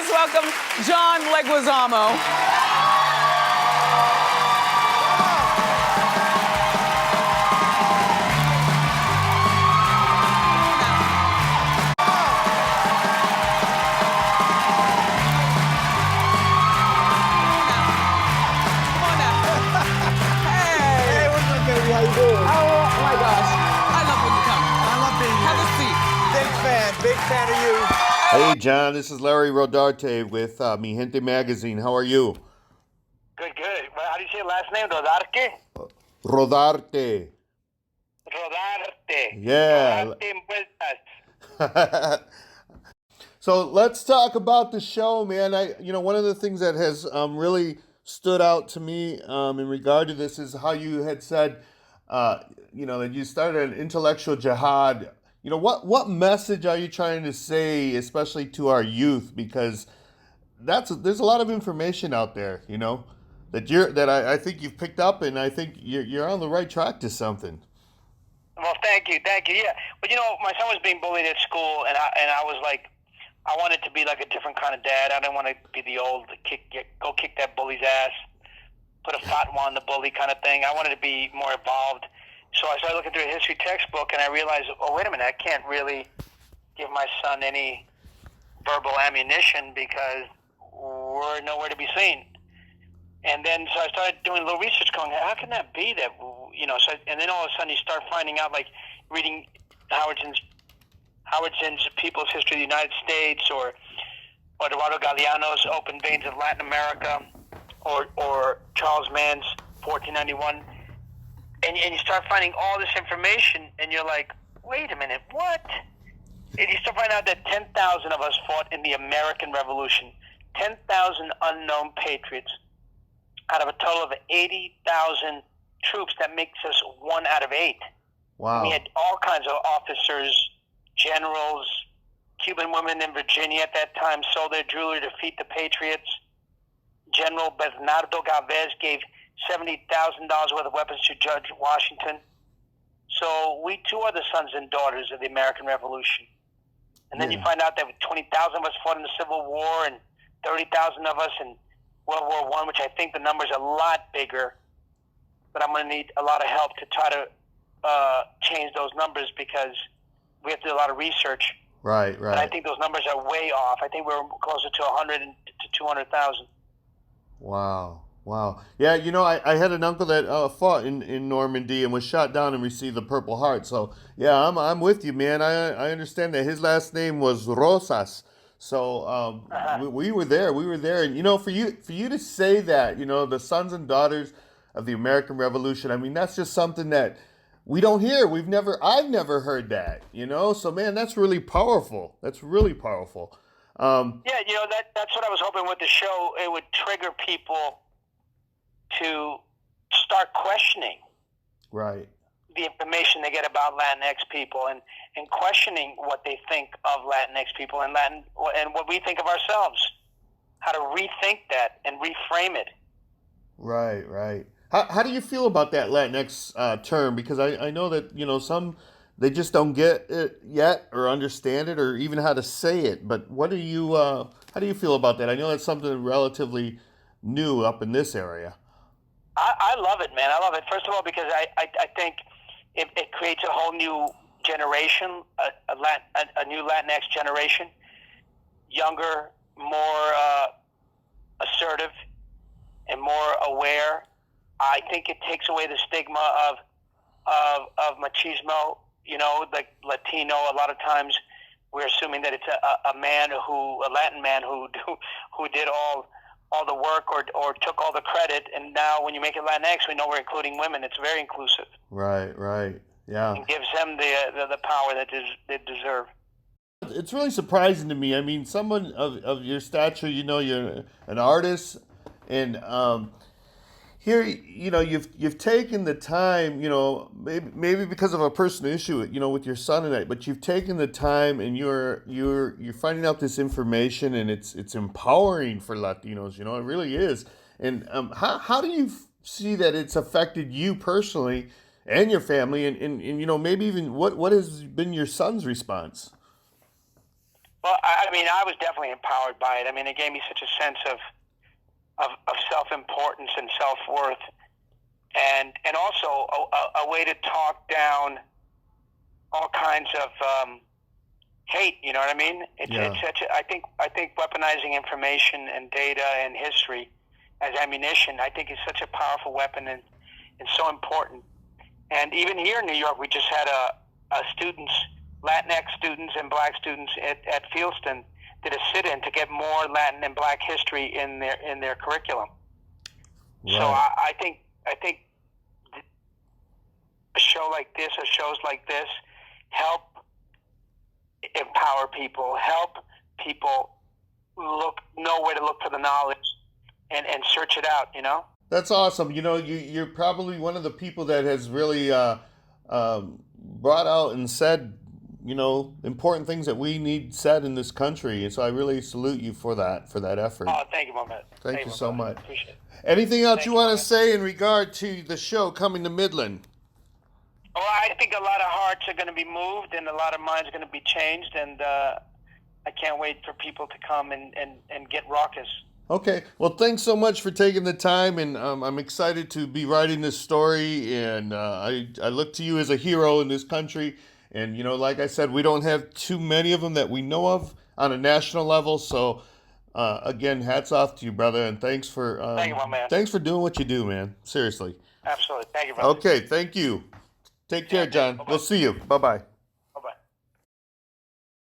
Let's welcome John Leguizamo. Hey, what's up, baby? How you doing? Oh my gosh. I love when you come. I love being Have here. a seat. Big fan of you. Hey, John, this is Larry Rodarte with Mi Gente magazine. How are you? Good. Well, how do you say your last name? Rodarte? Rodarte. Rodarte. Yeah. Rodarte envueltas. So let's talk about the show, man. One of the things that has really stood out to me in regard to this is how you had said, that you started an intellectual jihad. What message are you trying to say, especially to our youth? Because there's a lot of information out there, that I think you've picked up, and I think you're on the right track to something. Well, thank you. Yeah. But my son was being bullied at school, and I was like, I wanted to be like a different kind of dad. I didn't want to be the old go kick that bully's ass, put a fatwa on the bully kind of thing. I wanted to be more evolved. So I started looking through a history textbook, and I realized, oh, wait a minute, I can't really give my son any verbal ammunition because we're nowhere to be seen. And then so I started doing a little research, going, how can that be that, and then all of a sudden you start finding out, like reading Howard Zinn's People's History of the United States, or Eduardo Galeano's Open Veins of Latin America, or Charles Mann's 1491. And you start finding all this information, and you're like, wait a minute, what? And you start finding out that 10,000 of us fought in the American Revolution. 10,000 unknown patriots out of a total of 80,000 troops. That makes us 1 out of 8. Wow. We had all kinds of officers, generals, Cuban women in Virginia at that time sold their jewelry to defeat the Patriots. General Bernardo Galvez gave $70,000 worth of weapons to Judge Washington. So we too are the sons and daughters of the American Revolution. And then you find out that 20,000 of us fought in the Civil War, and 30,000 of us in World War I, which I think the number's a lot bigger. But I'm going to need a lot of help to try to change those numbers, because we have to do a lot of research. Right. But I think those numbers are way off. I think we're closer to 100 to 200,000. Wow. Yeah, I had an uncle that fought in Normandy and was shot down and received the Purple Heart. So, yeah, I'm with you, man. I understand that his last name was Rosas. So we were there. And, for you to say that, the sons and daughters of the American Revolution, I mean, that's just something that we don't hear. I've never heard that, So, man, that's really powerful. That's really powerful. Yeah, that's what I was hoping with the show. It would trigger people to start questioning the information they get about Latinx people, and questioning what they think of Latinx people and what we think of ourselves. How to rethink that and reframe it. Right. How do you feel about that Latinx term? Because I know that, some, they just don't get it yet or understand it or even how to say it. But how do you feel about that? I know that's something relatively new up in this area. I love it, man. I love it. First of all, because I think it creates a whole new generation, a new Latinx generation, younger, more assertive, and more aware. I think it takes away the stigma of machismo. Like Latino, a lot of times we're assuming that it's a Latin man who did all the work or took all the credit. And now when you make it Latinx, we know we're including women. It's very inclusive. Right. Yeah. And gives them the power that they deserve. It's really surprising to me. I mean, someone of your stature, you're an artist, and here, you've taken the time, maybe because of a personal issue, with your son and I, but you've taken the time, and you're finding out this information, and it's empowering for Latinos. It really is. And how do you see that it's affected you personally and your family, and maybe even what has been your son's response? Well, I mean, I was definitely empowered by it. I mean, it gave me such a sense of self-importance and self-worth, and also a way to talk down all kinds of hate. You know what I mean? It's such a, I think weaponizing information and data and history as ammunition, I think, is such a powerful weapon and so important. And even here in New York, we just had a students, Latinx students and Black students at Fieldston, did a sit-in to get more Latin and Black history in their curriculum. Right. So I think a show like this, or shows like this, help empower people, help people know where to look for the knowledge and search it out. You know. That's awesome. You know, you're probably one of the people that has really brought out and said, you know, important things that we need said in this country. And so I really salute you for that effort. Oh, thank you, my man. Thank you so much. Appreciate it. Anything else you want to say in regard to the show coming to Midland? Well, I think a lot of hearts are going to be moved and a lot of minds are going to be changed. And I can't wait for people to come and get raucous. Okay. Well, thanks so much for taking the time, and I'm excited to be writing this story, and I look to you as a hero in this country, and, you know, like I said, we don't have too many of them that we know of on a national level, so, again, hats off to you, brother, and thanks for thank you, my man. Thanks for doing what you do, man. Seriously. Absolutely. Thank you, brother. Okay, thank you. Take care, John. Bye-bye. We'll see you. Bye-bye.